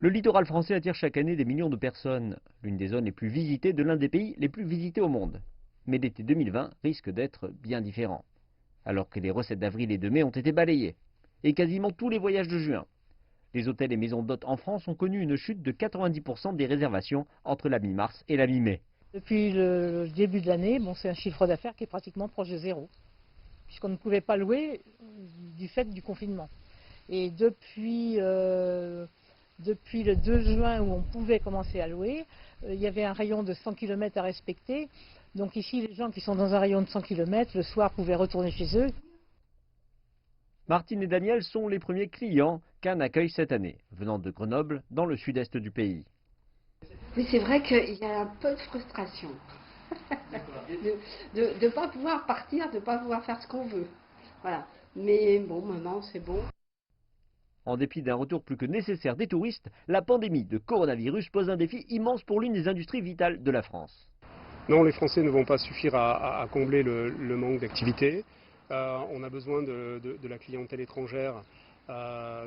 Le littoral français attire chaque année des millions de personnes, l'une des zones les plus visitées de l'un des pays les plus visités au monde. Mais l'été 2020 risque d'être bien différent, alors que les recettes d'avril et de mai ont été balayées, et quasiment tous les voyages de juin. Les hôtels et maisons d'hôtes en France ont connu une chute de 90% des réservations entre la mi-mars et la mi-mai. Depuis le début de l'année, c'est un chiffre d'affaires qui est pratiquement proche de zéro, puisqu'on ne pouvait pas louer du fait du confinement. Et depuis le 2 juin où on pouvait commencer à louer, il y avait un rayon de 100 km à respecter. Donc ici, les gens qui sont dans un rayon de 100 km, le soir, pouvaient retourner chez eux. Martine et Daniel sont les premiers clients Cannes accueille cette année, venant de Grenoble, dans le sud-est du pays. Oui, c'est vrai qu'il y a un peu de frustration de ne pas pouvoir partir, de ne pas pouvoir faire ce qu'on veut. Voilà. Mais bon, maintenant, c'est bon. En dépit d'un retour plus que nécessaire des touristes, la pandémie de coronavirus pose un défi immense pour l'une des industries vitales de la France. Non, les Français ne vont pas suffire à combler le manque d'activité. On a besoin de la clientèle étrangère,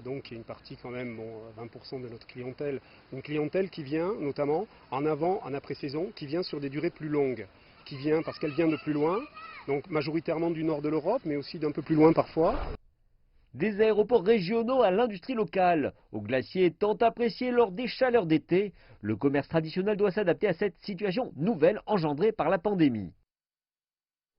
donc il y a une partie quand même, 20% de notre clientèle. Une clientèle qui vient notamment en avant, en après-saison, qui vient sur des durées plus longues, qui vient parce qu'elle vient de plus loin, donc majoritairement du nord de l'Europe, mais aussi d'un peu plus loin parfois. Des aéroports régionaux à l'industrie locale, aux glaciers tant appréciés lors des chaleurs d'été, le commerce traditionnel doit s'adapter à cette situation nouvelle engendrée par la pandémie.